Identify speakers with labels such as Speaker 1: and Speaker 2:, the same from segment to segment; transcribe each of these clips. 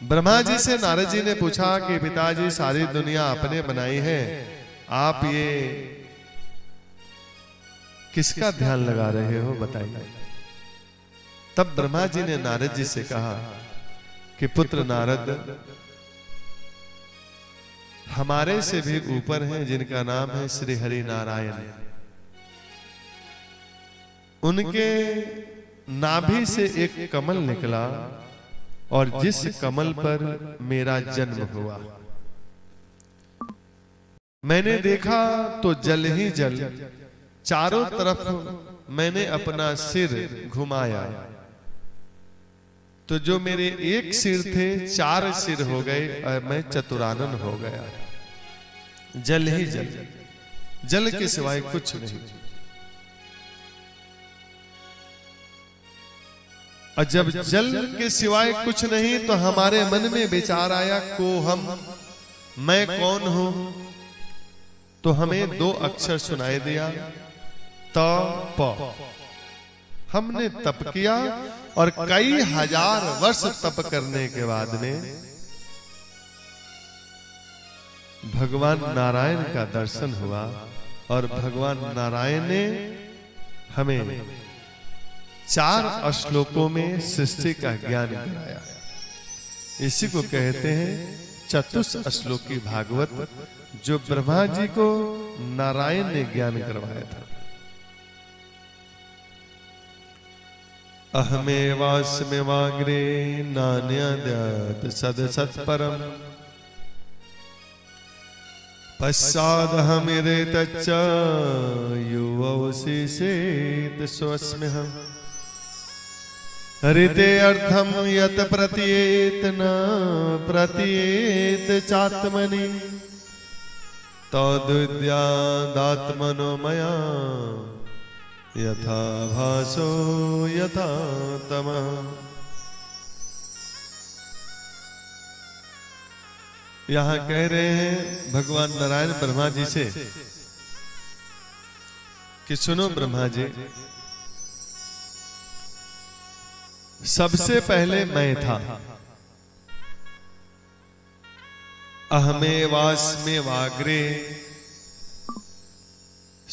Speaker 1: ब्रह्मा जी से नारद जी ने पूछा कि पिताजी सारी दुनिया आपने बनाई है, आप ये किसका ध्यान लगा रहे हो बताइए। तब ब्रह्मा जी ने नारद जी से कहा कि पुत्र नारद, हमारे से भी ऊपर हैं जिनका नाम है श्री हरि नारायण। उनके नाभि से एक कमल निकला और जिस कमल पर मेरा जन्म हुआ, मैंने देखा तो जल ही जल, चारों तरफ मैंने अपना सिर घुमाया तो जो मेरे एक सिर थे 4 सिर हो गए और मैं चतुरानन हो गया। जल ही जल, जल के सिवाय कुछ नहीं। और जब जल के सिवाय कुछ नहीं तो हमारे मन में विचार आया को हम, मैं कौन हूं। तो हमें 2 अक्षर सुनाई दिया, त प। हमने तप किया और कई हजार वर्ष तप करने के बाद में भगवान नारायण का दर्शन हुआ और भगवान नारायण ने हमें 4 श्लोकों में सृष्टि का ज्ञान कराया। इसी को कहते हैं चतुश्लोकी भागवत, जो ब्रह्मा जी को नारायण ने ज्ञान करवाया था। अहमेवास्म्यवाग्रे नान्यद् सदसत्परम् पश्चादहमिरेतच्च युवौशिषेत् स्वस्म्यहम् हृते अर्थम यत प्रतीयेत न प्रतीयेत चात्मनि तद्विद्यादात्मनो मया यथा भासो यथा तमः। यहां कह रहे हैं भगवान नारायण ब्रह्मा जी से कि सुनो ब्रह्मा जी, सबसे पहले मैं था, अहमेवास्म्यवाग्रे,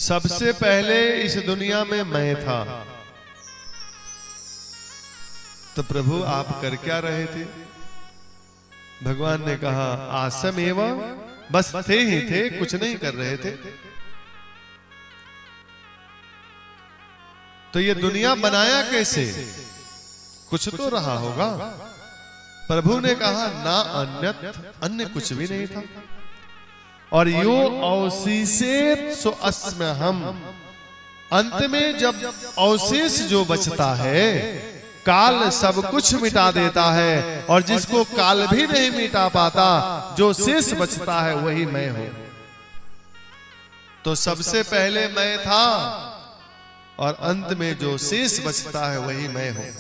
Speaker 1: सबसे पहले इस दुनिया में मैं था। तो प्रभु आप कर क्या रहे थे? भगवान ने कहा आसम एवं, बस थे ही थे, कुछ नहीं कर रहे थे। तो ये दुनिया बनाया कैसे? कुछ तो रहा होगा। प्रभु ने कहा ना अन्यत, अन्य कुछ भी नहीं था। और यो अवशेषेत सो अस्म्यहम्, अंत में जब अवशेष जो बचता है, काल सब कुछ मिटा देता है और जिसको काल भी नहीं मिटा पाता, जो शेष बचता है वही मैं हूं। तो सबसे पहले मैं था और अंत में जो शेष बचता है वही मैं हूं।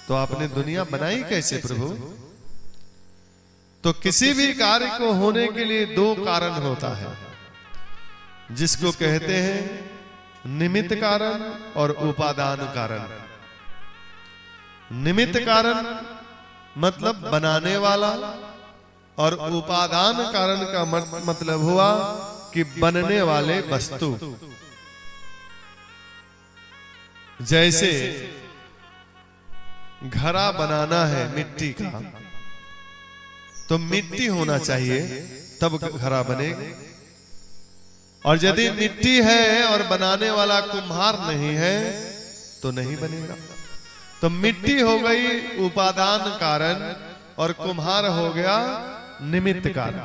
Speaker 1: तो आपने दुनिया बनाई कैसे प्रभु? तो किसी भी कार्य को होने के लिए 2 कारण होता है, जिसको कहते हैं निमित्त कारण और उपादान कारण। निमित्त कारण मतलब बनाने वाला, और उपादान कारण का मतलब हुआ कि बनने वाले वस्तु। जैसे घड़ा बनाना है मिट्टी का, तो मिट्टी होना चाहिए तब घड़ा बनेगा। और यदि मिट्टी है और बनाने वाला कुम्हार नहीं है तो नहीं बनेगा। तो मिट्टी हो गई उपादान कारण और कुम्हार हो गया निमित्त कारण।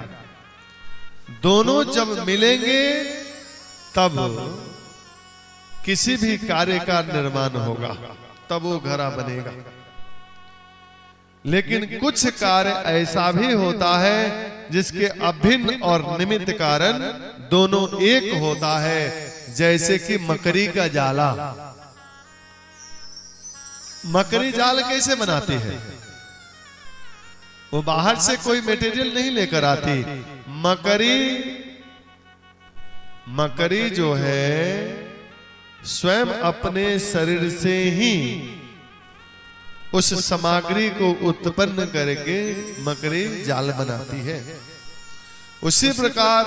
Speaker 1: दोनों जब मिलेंगे तब किसी भी कार्य का निर्माण होगा, तब वो घड़ा बनेगा। लेकिन कुछ कार्य ऐसा भी होता है जिसके अभिन्न और निमित्त कारण दोनों एक होता है। जैसे कि मकड़ी का जाला। मकड़ी जाल कैसे बनाती है? वो बाहर से कोई मटेरियल नहीं लेकर आती। मकड़ी जो है स्वयं अपने शरीर से ही उस सामग्री को उत्पन्न करके मकड़ी जाल बनाती है। उसी प्रकार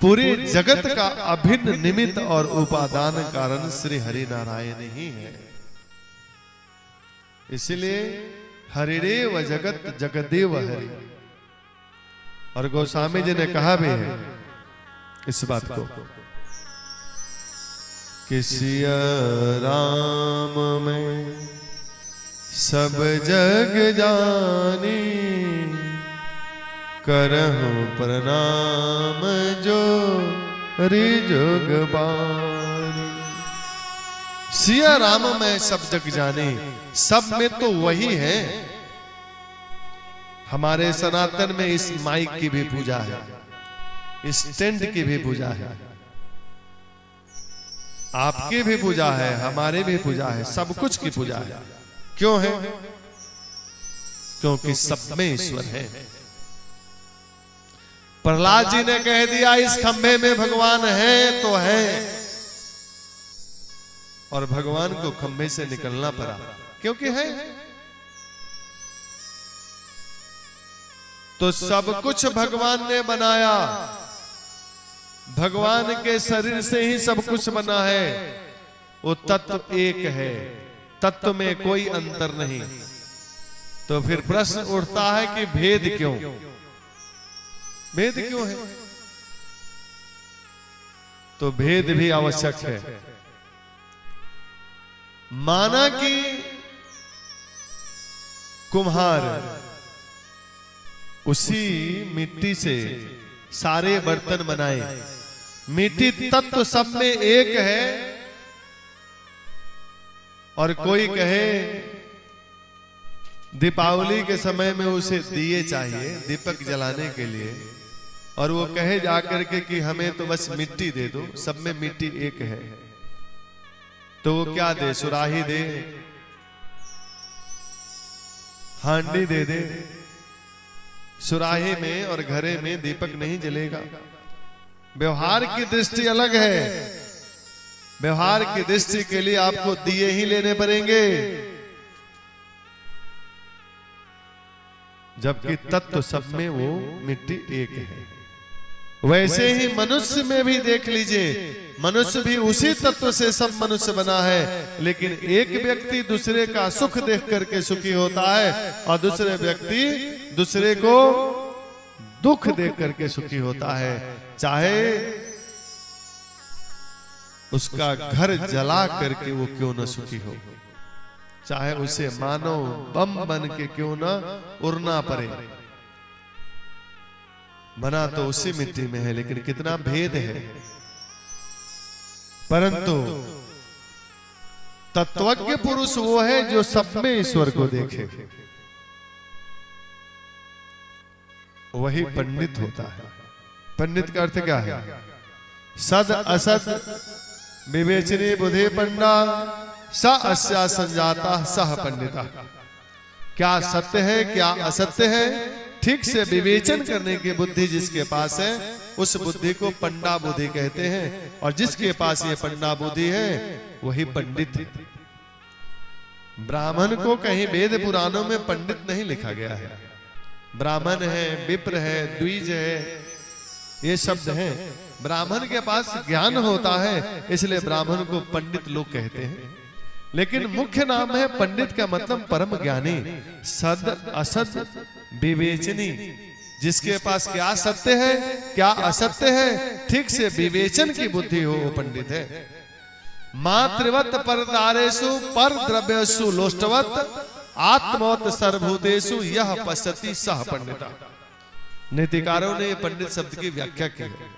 Speaker 1: पूरे जगत का अभिन्न निमित्त और उपादान कारण श्री हरि नारायण ही है। इसलिए हरिरेव जगत जगदेव हरि। और गोस्वामी जी ने कहा भी है इस बात को कि सिया राम में सब जग जानी, करहु प्रणाम जो रिजुगबानी। सिया राम में सब जग जाने, सब में तो वही है। हमारे सनातन में इस माइक की भी पूजा है, इस टेंट की भी पूजा है, आपकी भी पूजा है, हमारे भी पूजा है, सब कुछ की पूजा है। क्यों है? क्योंकि सब में ईश्वर है। प्रहलाद जी ने कह दिया इस खंभे में भगवान है तो है, और भगवान को खंभे से निकलना पड़ा क्योंकि है। तो सब कुछ भगवान ने बनाया, भगवान के शरीर से ही सब कुछ बना है। वो तत्व एक है, तत्व में कोई अंतर नहीं। तो फिर प्रश्न उठता है कि भेद क्यों? भेद क्यों है? तो भेद भी आवश्यक है। माना कि कुम्हार उसी मिट्टी से सारे बर्तन बनाए, मिट्टी तत्व सब में एक है। और कोई कहे दीपावली के समय में उसे दिए चाहिए दीपक जलाने के लिए, और वो कहे जाकर के कि हमें तो बस मिट्टी दे दो, सब में मिट्टी एक है। तो वो क्या दे? सुराही दे, हांडी दे दे। सुराही में और घरे में दीपक नहीं जलेगा। व्यवहार की दृष्टि अलग है। व्यवहार की दृष्टि के लिए आपको दिए ही लेने पड़ेंगे, जबकि तत्व सब में वो मिट्टी एक है। वैसे ही मनुष्य में भी देख लीजिए, मनुष्य भी उसी तत्व से सब मनुष्य बना है। लेकिन एक व्यक्ति दूसरे का सुख देख करके सुखी होता है, और दूसरे व्यक्ति दूसरे को दुख देख करके सुखी होता है। चाहे उसका घर जला करके वो क्यों न सुखी हो, चाहे उसे मानो बम बन के क्यों न उड़ना पड़े। बना तो उसी मिट्टी में है, लेकिन कितना भेद है। परंतु तत्वज्ञ पुरुष वो है जो सब में ईश्वर को देखे, वही पंडित होता है। पंडित का अर्थ क्या है? सद असत विवेचनी बुद्धि पंडा स अस्या संजाता सह पंडिता। क्या सत्य है क्या असत्य है, ठीक से विवेचन करने की बुद्धि जिसके पास है उस बुद्धि को पंडा बुद्धि कहते हैं। और जिसके पास ये पंडा बुद्धि है वही पंडित है। ब्राह्मण को कहीं वेद पुराणों में पंडित नहीं लिखा गया है। ब्राह्मण है, विप्र है, द्विज है, ये शब्द हैं। ब्राह्मण के पास ज्ञान होता है, इसलिए ब्राह्मण को पंडित लोग कहते हैं। लेकिन मुख्य नाम है पंडित का मतलब परम ज्ञानी, सद असद विवेचनी। जिसके पास क्या सत्य है क्या असत्य है ठीक से विवेचन की बुद्धि हो वो पंडित है। मातृवत परदारेषु पर द्रव्यसु लोष्टवत आत्मवत सर्वभूतेषु यह पश्यति सह पंडिता। नीतिकारों ने पंडित शब्द की व्याख्या की है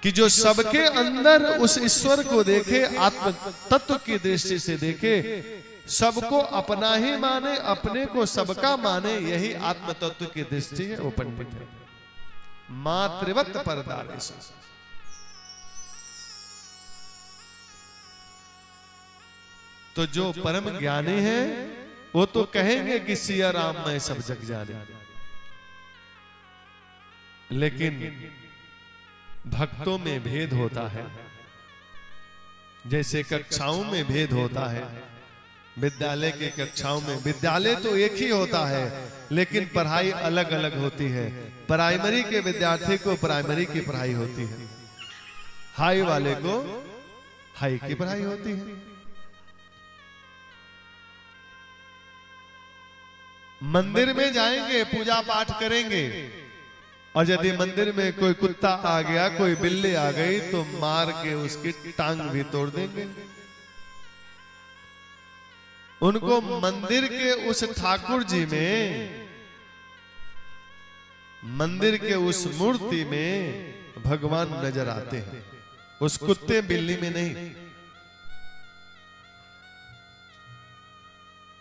Speaker 1: कि जो सबके अंदर उस ईश्वर को देखे, आत्म तत्व की दृष्टि से देखे, सबको अपना ही माने, अपने को सबका माने, यही आत्म तत्व की दृष्टि है, वो पंडित है। मातृवत परदारेषु। तो जो परम ज्ञानी है वो तो कहेंगे कि सिया राम मैं सब जग जाने, लेकिन भक्तों में भेद होता है। जैसे कक्षाओं में भेद होता है, विद्यालय की कक्षाओं में, विद्यालय तो एक ही होता है लेकिन पढ़ाई अलग अलग होती है। प्राइमरी के विद्यार्थी को प्राइमरी की पढ़ाई होती है, हाई वाले को हाई की पढ़ाई होती है। मंदिर में जाएंगे, पूजा पाठ करेंगे, और यदि मंदिर में कोई कुत्ता आ गया, कोई बिल्ली आ गई, तो मार के उसकी टांग भी तोड़ देंगे। उनको मंदिर के उस ठाकुर जी में, मंदिर के उस मूर्ति में भगवान नजर आते हैं, उस कुत्ते बिल्ली में नहीं।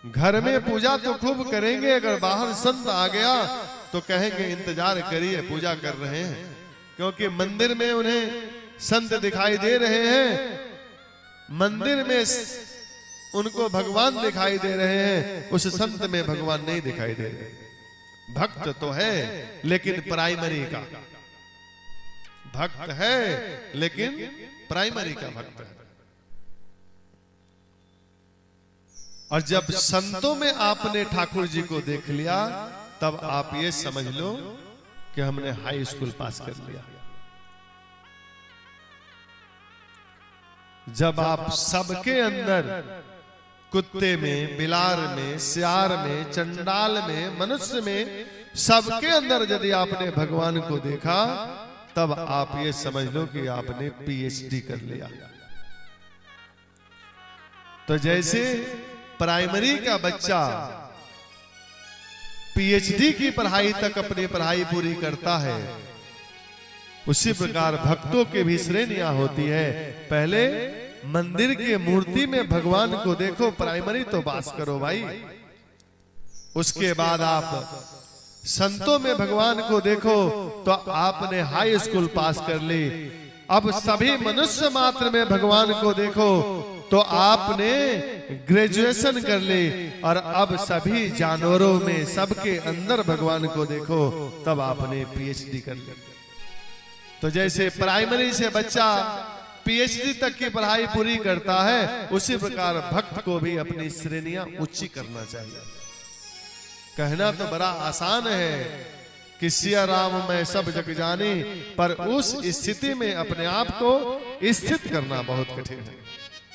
Speaker 1: घर में पूजा तो खूब करेंगे, अगर बाहर संत आ गया तो कहेंगे इंतजार करिए, पूजा कर रहे हैं, क्योंकि मंदिर में उन्हें संत दिखाई दे रहे हैं, मंदिर में उनको भगवान दिखाई दे रहे हैं, उस संत में भगवान नहीं दिखाई दे रहे। भक्त तो है लेकिन प्राइमरी का भक्त है, लेकिन प्राइमरी का भक्त है। और जब संतों में आपने ठाकुर जी को देख लिया, तब आप ये समझ लो कि हमने हाई स्कूल पास कर लिया। जब आप सबके अंदर, कुत्ते में, बिलार में, सियार में, चंडाल में, मनुष्य में, सबके अंदर यदि आपने भगवान को देखा, तब आप ये समझ लो कि आपने पीएचडी कर लिया। तो जैसे प्राइमरी का बच्चा पीएचडी की पढ़ाई तक अपनी पढ़ाई पूरी करता है, उसी प्रकार भक्तों की भी श्रेणियां होती है। पहले मंदिर की मूर्ति में भगवान को देखो, प्राइमरी तो पास करो भाई, उसके बाद आप संतों में भगवान को देखो तो आपने हाई स्कूल पास कर ली। अब सभी मनुष्य मात्र में भगवान को देखो तो आपने ग्रेजुएशन कर ली, और अब सभी जानवरों में, सबके अंदर भगवान को देखो, तब आपने पीएचडी कर ली। तो जैसे प्राइमरी से बच्चा पीएचडी तक की पढ़ाई पूरी करता है, उसी प्रकार भक्त को भी अपनी श्रेणियां ऊंची करना चाहिए। कहना तो बड़ा आसान है कि सिया राम मैं सब जग जानी, पर उस स्थिति में अपने आप को स्थित करना बहुत कठिन है।